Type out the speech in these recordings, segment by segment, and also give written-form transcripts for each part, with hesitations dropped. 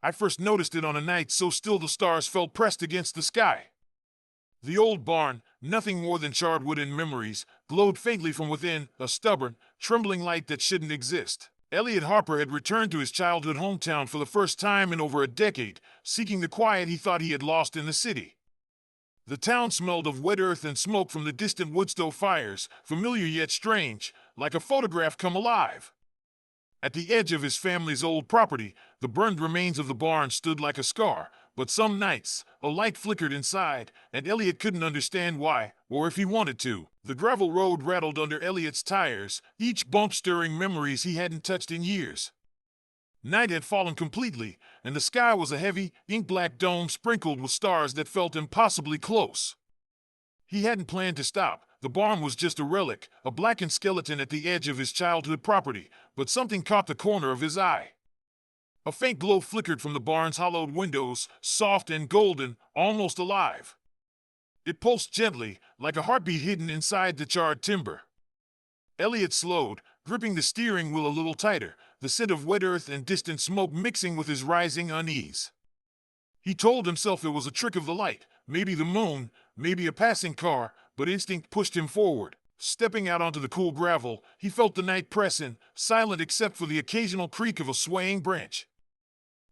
I first noticed it on a night so still the stars felt pressed against the sky. The old barn, nothing more than charred wood and memories, glowed faintly from within, a stubborn, trembling light that shouldn't exist. Elliot Harper had returned to his childhood hometown for the first time in over a decade, seeking the quiet he thought he had lost in the city. The town smelled of wet earth and smoke from the distant woodstove fires, familiar yet strange, like a photograph come alive. At the edge of his family's old property, the burned remains of the barn stood like a scar, but some nights, a light flickered inside, and Elliot couldn't understand why, or if he wanted to. The gravel road rattled under Elliot's tires, each bump stirring memories he hadn't touched in years. Night had fallen completely, and the sky was a heavy, ink-black dome sprinkled with stars that felt impossibly close. He hadn't planned to stop. The barn was just a relic, a blackened skeleton at the edge of his childhood property, but something caught the corner of his eye. A faint glow flickered from the barn's hollowed windows, soft and golden, almost alive. It pulsed gently, like a heartbeat hidden inside the charred timber. Elliot slowed, gripping the steering wheel a little tighter, the scent of wet earth and distant smoke mixing with his rising unease. He told himself it was a trick of the light, maybe the moon, maybe a passing car, but instinct pushed him forward. Stepping out onto the cool gravel, he felt the night press in, silent except for the occasional creak of a swaying branch.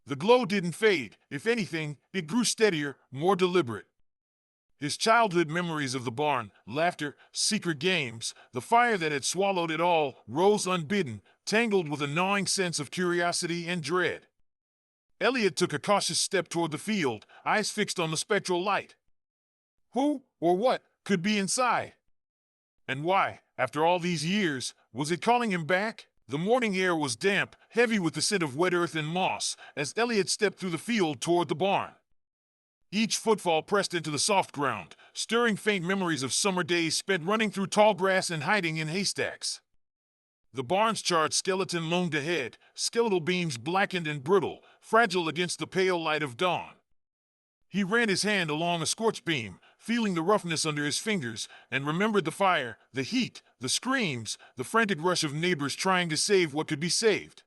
The glow didn't fade. If anything, it grew steadier, more deliberate. His childhood memories of the barn, laughter, secret games, the fire that had swallowed it all, rose unbidden, tangled with a gnawing sense of curiosity and dread. Elliot took a cautious step toward the field, eyes fixed on the spectral light. Who, or what, could be inside? And why, after all these years, was it calling him back? The morning air was damp, heavy with the scent of wet earth and moss, as Elliot stepped through the field toward the barn. Each footfall pressed into the soft ground, stirring faint memories of summer days spent running through tall grass and hiding in haystacks. The barn's charred skeleton loomed ahead, skeletal beams blackened and brittle, fragile against the pale light of dawn. He ran his hand along a scorched beam, feeling the roughness under his fingers, and remembered the fire, the heat, the screams, the frantic rush of neighbors trying to save what could be saved.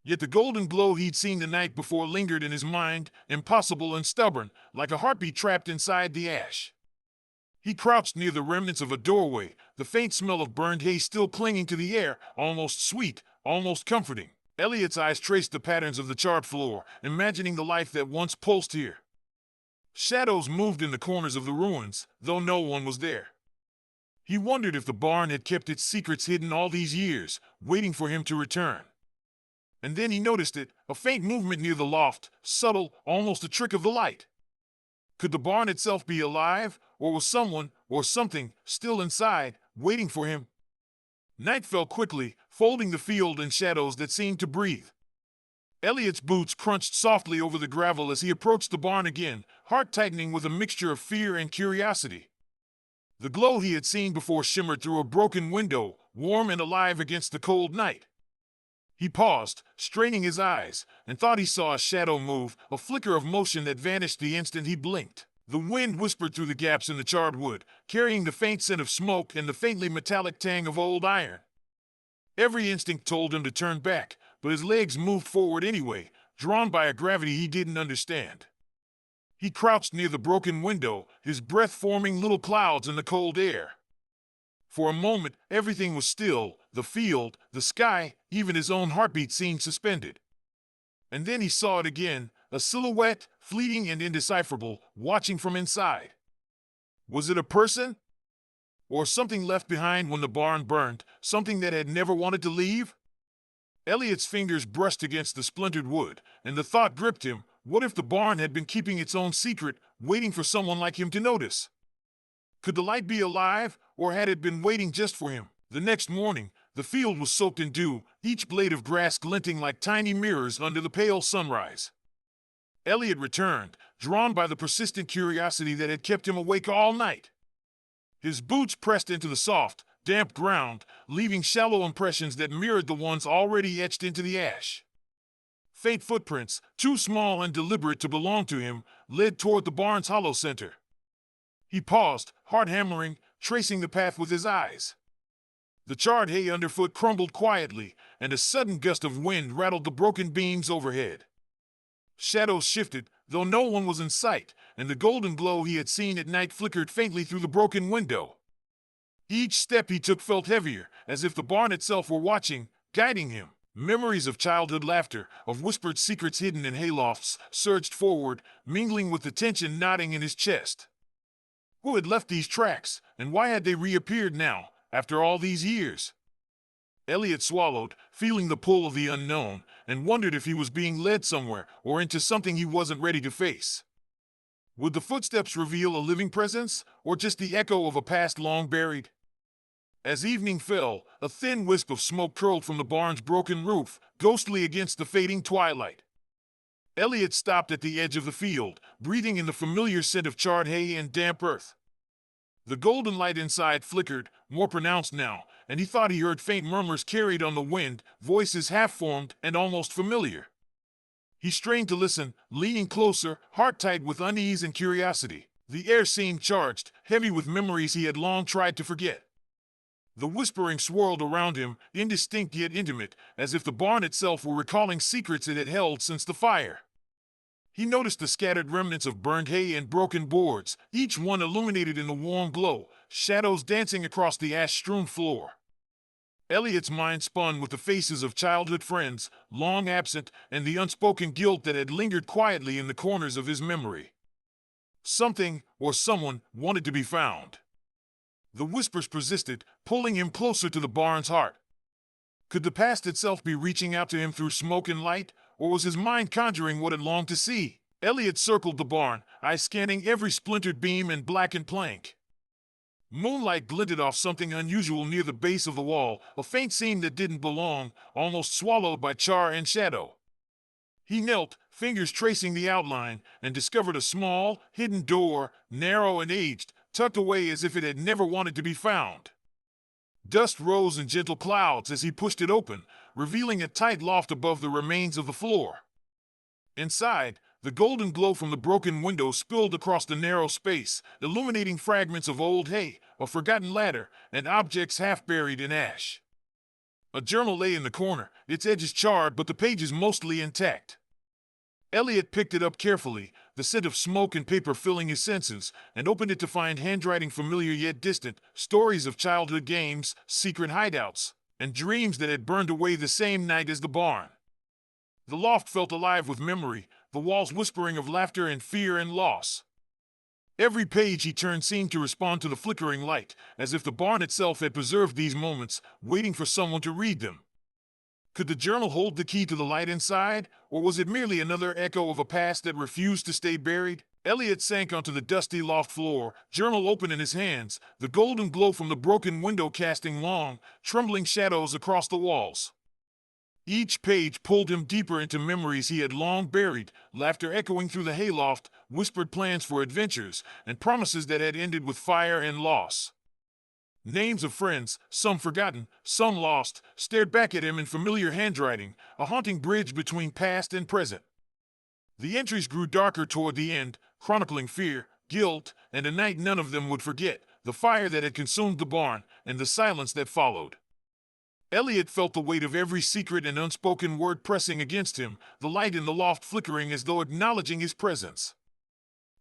Yet the golden glow he'd seen the night before lingered in his mind, impossible and stubborn, like a heartbeat trapped inside the ash. He crouched near the remnants of a doorway, the faint smell of burned hay still clinging to the air, almost sweet, almost comforting. Elliot's eyes traced the patterns of the charred floor, imagining the life that once pulsed here. Shadows moved in the corners of the ruins, though no one was there. He wondered if the barn had kept its secrets hidden all these years, waiting for him to return. And then he noticed it, a faint movement near the loft, subtle, almost a trick of the light. Could the barn itself be alive, or was someone, or something, still inside, waiting for him? Night fell quickly, folding the field in shadows that seemed to breathe. Elliot's boots crunched softly over the gravel as he approached the barn again, heart tightening with a mixture of fear and curiosity. The glow he had seen before shimmered through a broken window, warm and alive against the cold night. He paused, straining his eyes, and thought he saw a shadow move, a flicker of motion that vanished the instant he blinked. The wind whispered through the gaps in the charred wood, carrying the faint scent of smoke and the faintly metallic tang of old iron. Every instinct told him to turn back, but his legs moved forward anyway, drawn by a gravity he didn't understand. He crouched near the broken window, his breath forming little clouds in the cold air. For a moment, everything was still, the field, the sky, even his own heartbeat seemed suspended. And then he saw it again, a silhouette, fleeting and indecipherable, watching from inside. Was it a person? Or something left behind when the barn burned, something that had never wanted to leave? Elliot's fingers brushed against the splintered wood, and the thought gripped him, what if the barn had been keeping its own secret, waiting for someone like him to notice? Could the light be alive, or had it been waiting just for him? The next morning, the field was soaked in dew, each blade of grass glinting like tiny mirrors under the pale sunrise. Elliot returned, drawn by the persistent curiosity that had kept him awake all night. His boots pressed into the soft, damp ground, leaving shallow impressions that mirrored the ones already etched into the ash. Faint footprints, too small and deliberate to belong to him, led toward the barn's hollow center. He paused, heart hammering, tracing the path with his eyes. The charred hay underfoot crumbled quietly, and a sudden gust of wind rattled the broken beams overhead. Shadows shifted, though no one was in sight, and the golden glow he had seen at night flickered faintly through the broken window. Each step he took felt heavier, as if the barn itself were watching, guiding him. Memories of childhood laughter, of whispered secrets hidden in haylofts, surged forward, mingling with the tension knotting in his chest. Who had left these tracks, and why had they reappeared now, after all these years? Elliot swallowed, feeling the pull of the unknown, and wondered if he was being led somewhere or into something he wasn't ready to face. Would the footsteps reveal a living presence, or just the echo of a past long buried? As evening fell, a thin wisp of smoke curled from the barn's broken roof, ghostly against the fading twilight. Elliot stopped at the edge of the field, breathing in the familiar scent of charred hay and damp earth. The golden light inside flickered, more pronounced now, and he thought he heard faint murmurs carried on the wind, voices half-formed and almost familiar. He strained to listen, leaning closer, heart tight with unease and curiosity. The air seemed charged, heavy with memories he had long tried to forget. The whispering swirled around him, indistinct yet intimate, as if the barn itself were recalling secrets it had held since the fire. He noticed the scattered remnants of burned hay and broken boards, each one illuminated in the warm glow, shadows dancing across the ash-strewn floor. Elliot's mind spun with the faces of childhood friends, long absent, and the unspoken guilt that had lingered quietly in the corners of his memory. Something, or someone, wanted to be found. The whispers persisted, pulling him closer to the barn's heart. Could the past itself be reaching out to him through smoke and light, or was his mind conjuring what it longed to see? Elliot circled the barn, eyes scanning every splintered beam and blackened plank. Moonlight glinted off something unusual near the base of the wall, a faint seam that didn't belong, almost swallowed by char and shadow. He knelt, fingers tracing the outline, and discovered a small, hidden door, narrow and aged, tucked away as if it had never wanted to be found. Dust rose in gentle clouds as he pushed it open, revealing a tight loft above the remains of the floor. Inside, the golden glow from the broken window spilled across the narrow space, illuminating fragments of old hay, a forgotten ladder, and objects half buried in ash. A journal lay in the corner, its edges charred but the pages mostly intact. Elliot picked it up carefully, the scent of smoke and paper filling his senses, and opened it to find handwriting familiar yet distant, stories of childhood games, secret hideouts, and dreams that had burned away the same night as the barn. The loft felt alive with memory, the walls whispering of laughter and fear and loss. Every page he turned seemed to respond to the flickering light, as if the barn itself had preserved these moments, waiting for someone to read them. Could the journal hold the key to the light inside, or was it merely another echo of a past that refused to stay buried? Elliot sank onto the dusty loft floor, journal open in his hands, the golden glow from the broken window casting long, trembling shadows across the walls. Each page pulled him deeper into memories he had long buried, laughter echoing through the hayloft, whispered plans for adventures, and promises that had ended with fire and loss. Names of friends, some forgotten, some lost, stared back at him in familiar handwriting, a haunting bridge between past and present. The entries grew darker toward the end, chronicling fear, guilt, and a night none of them would forget, the fire that had consumed the barn, and the silence that followed. Elliot felt the weight of every secret and unspoken word pressing against him, the light in the loft flickering as though acknowledging his presence.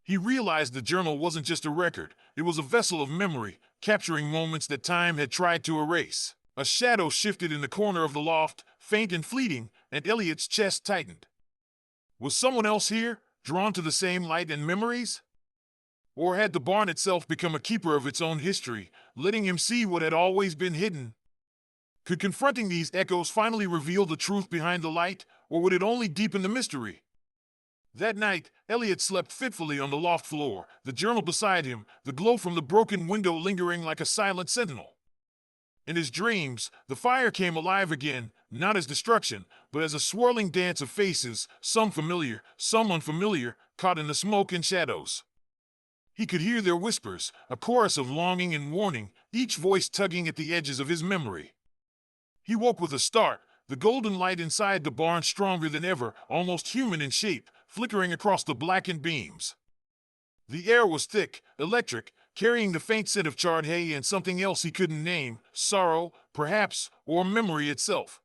He realized the journal wasn't just a record, it was a vessel of memory, capturing moments that time had tried to erase. A shadow shifted in the corner of the loft, faint and fleeting, and Elliot's chest tightened. Was someone else here, drawn to the same light and memories? Or had the barn itself become a keeper of its own history, letting him see what had always been hidden? Could confronting these echoes finally reveal the truth behind the light, or would it only deepen the mystery? That night, Elliot slept fitfully on the loft floor, the journal beside him, the glow from the broken window lingering like a silent sentinel. In his dreams, the fire came alive again, not as destruction, but as a swirling dance of faces, some familiar, some unfamiliar, caught in the smoke and shadows. He could hear their whispers, a chorus of longing and warning, each voice tugging at the edges of his memory. He woke with a start, the golden light inside the barn stronger than ever, almost human in shape, flickering across the blackened beams. The air was thick, electric, carrying the faint scent of charred hay and something else he couldn't name, sorrow, perhaps, or memory itself.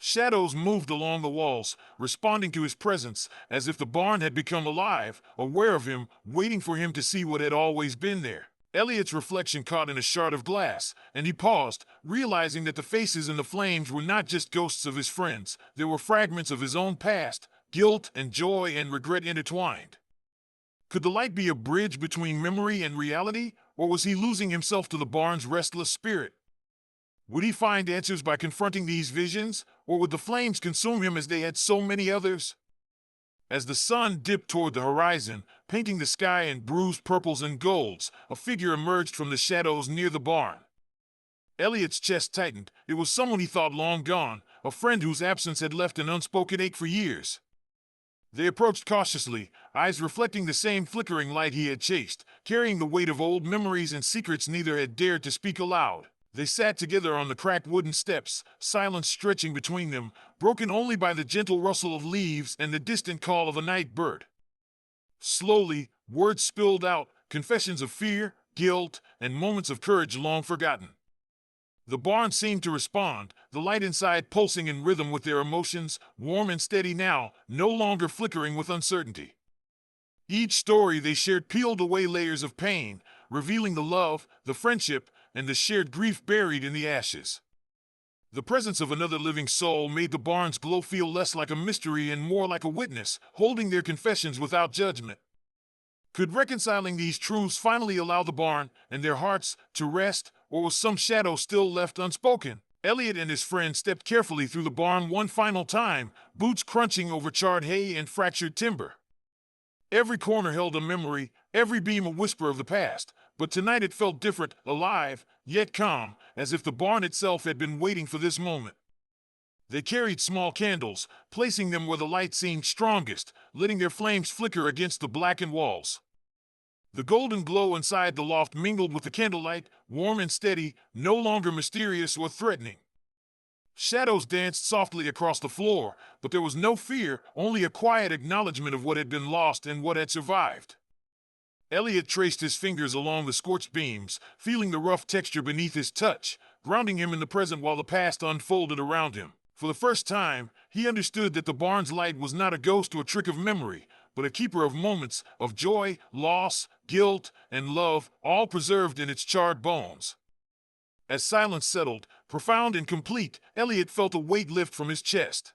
Shadows moved along the walls, responding to his presence as if the barn had become alive, aware of him, waiting for him to see what had always been there. Elliot's reflection caught in a shard of glass, and he paused, realizing that the faces in the flames were not just ghosts of his friends, they were fragments of his own past, guilt and joy and regret intertwined. Could the light be a bridge between memory and reality, or was he losing himself to the barn's restless spirit? Would he find answers by confronting these visions, or would the flames consume him as they had so many others? As the sun dipped toward the horizon, painting the sky in bruised purples and golds, a figure emerged from the shadows near the barn. Elliot's chest tightened. It was someone he thought long gone, a friend whose absence had left an unspoken ache for years. They approached cautiously, eyes reflecting the same flickering light he had chased, carrying the weight of old memories and secrets neither had dared to speak aloud. They sat together on the cracked wooden steps, silence stretching between them, broken only by the gentle rustle of leaves and the distant call of a night bird. Slowly, words spilled out, confessions of fear, guilt, and moments of courage long forgotten. The barn seemed to respond, the light inside pulsing in rhythm with their emotions, warm and steady now, no longer flickering with uncertainty. Each story they shared peeled away layers of pain, revealing the love, the friendship, and the shared grief buried in the ashes. The presence of another living soul made the barn's glow feel less like a mystery and more like a witness, holding their confessions without judgment. Could reconciling these truths finally allow the barn and their hearts to rest, or was some shadow still left unspoken? Elliot and his friend stepped carefully through the barn one final time, boots crunching over charred hay and fractured timber. Every corner held a memory, every beam a whisper of the past, but tonight it felt different, alive, yet calm, as if the barn itself had been waiting for this moment. They carried small candles, placing them where the light seemed strongest, letting their flames flicker against the blackened walls. The golden glow inside the loft mingled with the candlelight, warm and steady, no longer mysterious or threatening. Shadows danced softly across the floor, but there was no fear, only a quiet acknowledgement of what had been lost and what had survived. Elliot traced his fingers along the scorched beams, feeling the rough texture beneath his touch, grounding him in the present while the past unfolded around him. For the first time, he understood that the barn's light was not a ghost or a trick of memory, but a keeper of moments of joy, loss, guilt, and love, all preserved in its charred bones. As silence settled, profound and complete, Elliot felt a weight lift from his chest.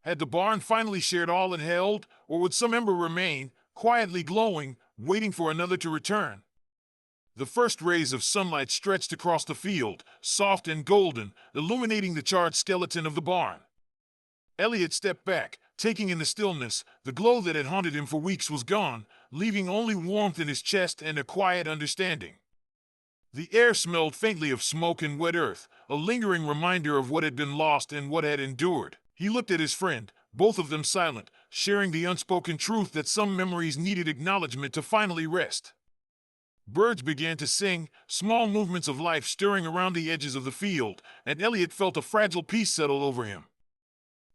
Had the barn finally shared all it held, or would some ember remain, quietly glowing, waiting for another to return? The first rays of sunlight stretched across the field, soft and golden, illuminating the charred skeleton of the barn. Elliot stepped back, taking in the stillness. The glow that had haunted him for weeks was gone, leaving only warmth in his chest and a quiet understanding. The air smelled faintly of smoke and wet earth, a lingering reminder of what had been lost and what had endured. He looked at his friend, both of them silent, sharing the unspoken truth that some memories needed acknowledgement to finally rest. Birds began to sing, small movements of life stirring around the edges of the field, and Elliot felt a fragile peace settle over him.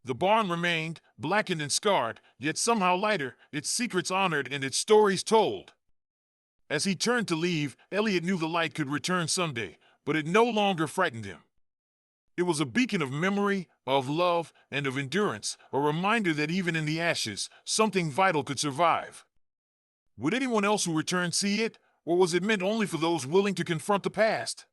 The barn remained, blackened and scarred, yet somehow lighter, its secrets honored and its stories told. As he turned to leave, Elliot knew the light could return someday, but it no longer frightened him. It was a beacon of memory, of love, and of endurance, a reminder that even in the ashes, something vital could survive. Would anyone else who returned see it, or was it meant only for those willing to confront the past?